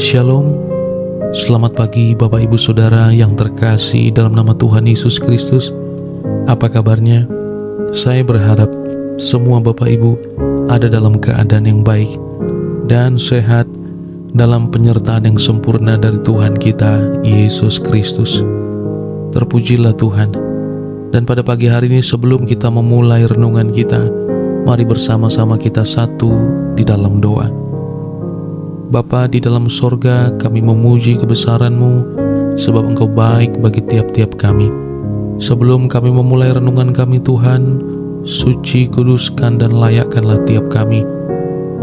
Shalom, selamat pagi Bapak Ibu Saudara yang terkasih dalam nama Tuhan Yesus Kristus. Apa kabarnya? Saya berharap semua Bapak Ibu ada dalam keadaan yang baik dan sehat dalam penyertaan yang sempurna dari Tuhan kita, Yesus Kristus. Terpujilah Tuhan. Dan pada pagi hari ini sebelum kita memulai renungan kita, mari bersama-sama kita satu di dalam doa. Bapa di dalam sorga, kami memuji kebesaran-Mu, sebab Engkau baik bagi tiap-tiap kami. Sebelum kami memulai renungan kami Tuhan, suci, kuduskan, dan layakkanlah tiap kami,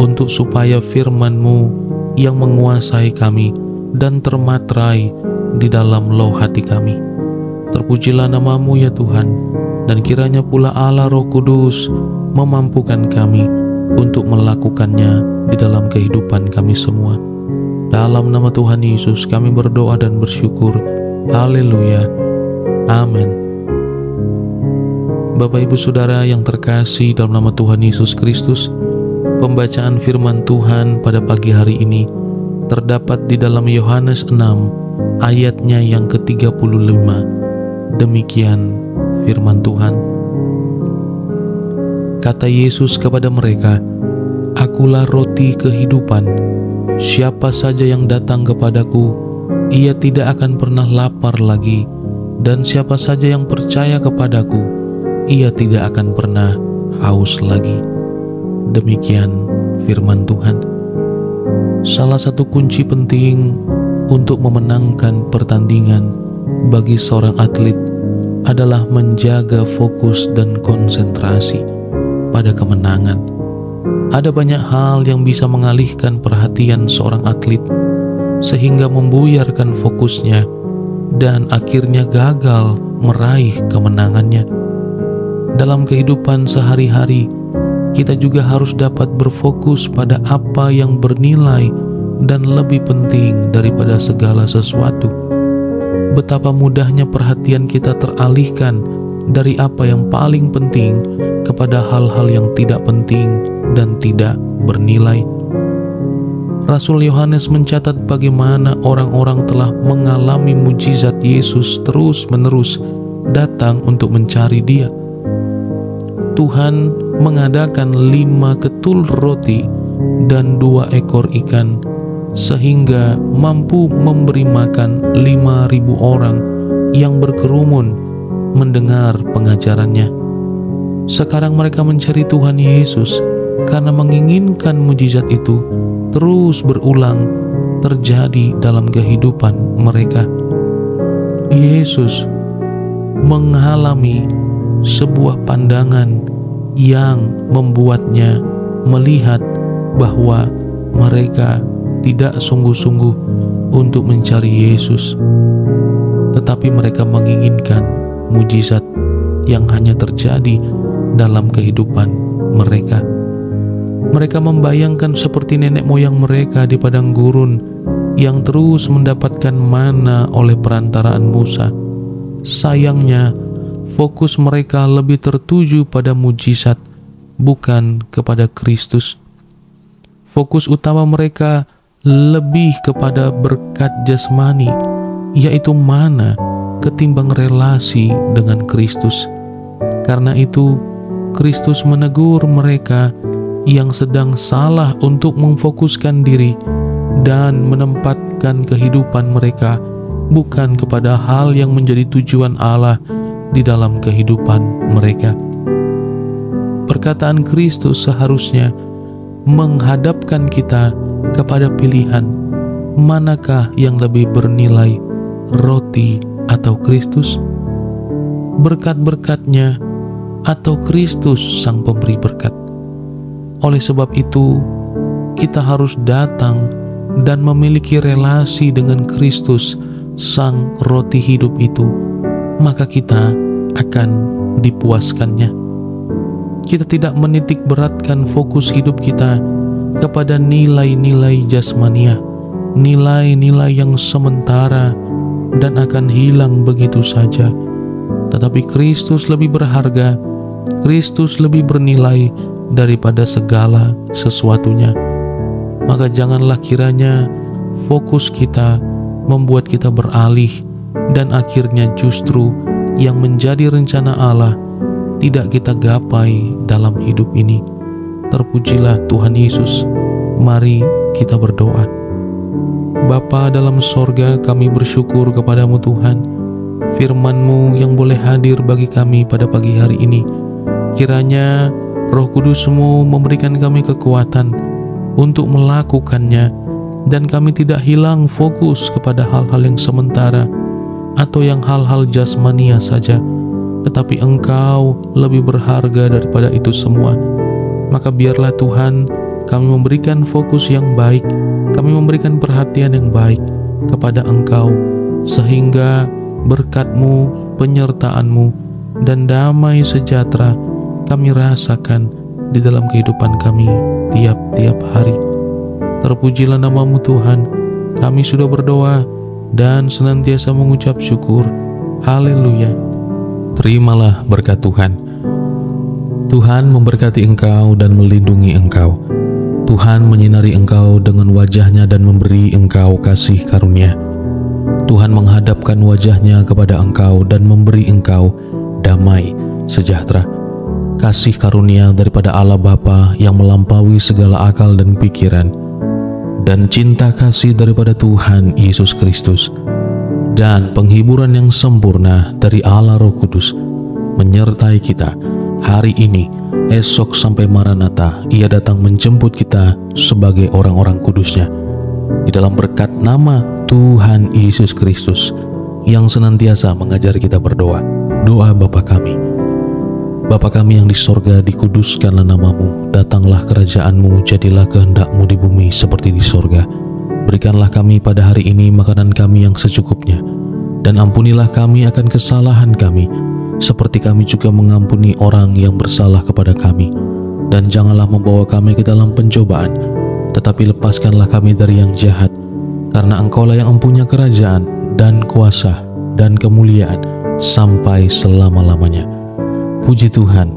untuk supaya firman-Mu yang menguasai kami dan termaterai di dalam loh hati kami. Terpujilah nama-Mu ya Tuhan, dan kiranya pula Allah Roh Kudus memampukan kami untuk melakukannya di dalam kehidupan kami semua. Dalam nama Tuhan Yesus kami berdoa dan bersyukur. Haleluya. Amin. Bapak Ibu Saudara yang terkasih dalam nama Tuhan Yesus Kristus, pembacaan firman Tuhan pada pagi hari ini terdapat di dalam Yohanes 6 ayatnya yang ke-35. Demikian firman Tuhan. Kata Yesus kepada mereka, "Akulah roti kehidupan. Siapa saja yang datang kepadaku, ia tidak akan pernah lapar lagi, dan siapa saja yang percaya kepadaku, ia tidak akan pernah haus lagi." Demikian firman Tuhan. Salah satu kunci penting untuk memenangkan pertandingan bagi seorang atlet adalah menjaga fokus dan konsentrasi pada kemenangan. Ada banyak hal yang bisa mengalihkan perhatian seorang atlet sehingga membuyarkan fokusnya dan akhirnya gagal meraih kemenangannya. Dalam kehidupan sehari-hari, kita juga harus dapat berfokus pada apa yang bernilai dan lebih penting daripada segala sesuatu. Betapa mudahnya perhatian kita teralihkan dari apa yang paling penting kepada hal-hal yang tidak penting dan tidak bernilai. Rasul Yohanes mencatat bagaimana orang-orang telah mengalami mujizat Yesus terus-menerus datang untuk mencari Dia. Tuhan mengadakan 5 ketul roti dan 2 ekor ikan sehingga mampu memberi makan 5.000 orang yang berkerumun mendengar pengajarannya. Sekarang mereka mencari Tuhan Yesus karena menginginkan mujizat itu terus berulang terjadi dalam kehidupan mereka. Yesus mengalami sebuah pandangan yang membuatnya melihat bahwa mereka tidak sungguh-sungguh untuk mencari Yesus, tetapi mereka menginginkan mujizat yang hanya terjadi dalam kehidupan mereka. Mereka membayangkan seperti nenek moyang mereka di padang gurun yang terus mendapatkan mana oleh perantaraan Musa. Sayangnya, fokus mereka lebih tertuju pada mujizat, bukan kepada Kristus. Fokus utama mereka lebih kepada berkat jasmani, yaitu mana, ketimbang relasi dengan Kristus. Karena itu, Kristus menegur mereka yang sedang salah untuk memfokuskan diri dan menempatkan kehidupan mereka bukan kepada hal yang menjadi tujuan Allah di dalam kehidupan mereka. Perkataan Kristus seharusnya menghadapkan kita kepada pilihan, manakah yang lebih bernilai, roti atau Kristus? Berkat-berkatnya atau Kristus sang pemberi berkat? Oleh sebab itu, kita harus datang dan memiliki relasi dengan Kristus sang roti hidup itu, maka kita akan dipuaskannya. Kita tidak menitik beratkan fokus hidup kita kepada nilai-nilai jasmania, nilai-nilai yang sementara dan akan hilang begitu saja. Tetapi Kristus lebih berharga, Kristus lebih bernilai daripada segala sesuatunya. Maka janganlah kiranya fokus kita, membuat kita beralih, dan akhirnya justru yang menjadi rencana Allah tidak kita gapai dalam hidup ini. Terpujilah Tuhan Yesus. Mari kita berdoa. Bapa dalam sorga, kami bersyukur kepadamu Tuhan, firman-Mu yang boleh hadir bagi kami pada pagi hari ini. Kiranya Roh Kudus-Mu memberikan kami kekuatan untuk melakukannya, dan kami tidak hilang fokus kepada hal-hal yang sementara atau yang hal-hal jasmania saja, tetapi Engkau lebih berharga daripada itu semua. Maka biarlah Tuhan, kami memberikan fokus yang baik, kami memberikan perhatian yang baik kepada Engkau, sehingga berkat-Mu, penyertaan-Mu, dan damai sejahtera kami rasakan di dalam kehidupan kami tiap-tiap hari. Terpujilah nama-Mu Tuhan. Kami sudah berdoa dan senantiasa mengucap syukur. Haleluya. Terimalah berkat Tuhan. Tuhan memberkati engkau dan melindungi engkau. Tuhan menyinari engkau dengan wajah-Nya dan memberi engkau kasih karunia. Tuhan menghadapkan wajah-Nya kepada engkau dan memberi engkau damai sejahtera. Kasih karunia daripada Allah Bapa yang melampaui segala akal dan pikiran, dan cinta kasih daripada Tuhan Yesus Kristus, dan penghiburan yang sempurna dari Allah Roh Kudus menyertai kita hari ini, esok sampai Maranatha. Ia datang menjemput kita sebagai orang-orang kudus-Nya. Di dalam berkat nama Tuhan Yesus Kristus yang senantiasa mengajari kita berdoa. Doa Bapa kami. Bapa kami yang di sorga, dikuduskanlah nama-Mu, datanglah kerajaan-Mu, jadilah kehendak-Mu di bumi seperti di sorga. Berikanlah kami pada hari ini makanan kami yang secukupnya, dan ampunilah kami akan kesalahan kami, seperti kami juga mengampuni orang yang bersalah kepada kami. Dan janganlah membawa kami ke dalam pencobaan, tetapi lepaskanlah kami dari yang jahat, karena Engkau-lah yang mempunyai kerajaan, dan kuasa, dan kemuliaan, sampai selama-lamanya. Puji Tuhan.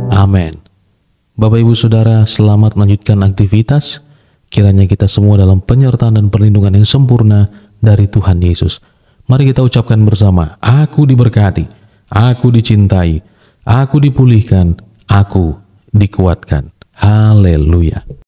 Amin. Bapak Ibu Saudara, selamat melanjutkan aktivitas. Kiranya kita semua dalam penyertaan dan perlindungan yang sempurna dari Tuhan Yesus. Mari kita ucapkan bersama, aku diberkati, aku dicintai, aku dipulihkan, aku dikuatkan. Haleluya.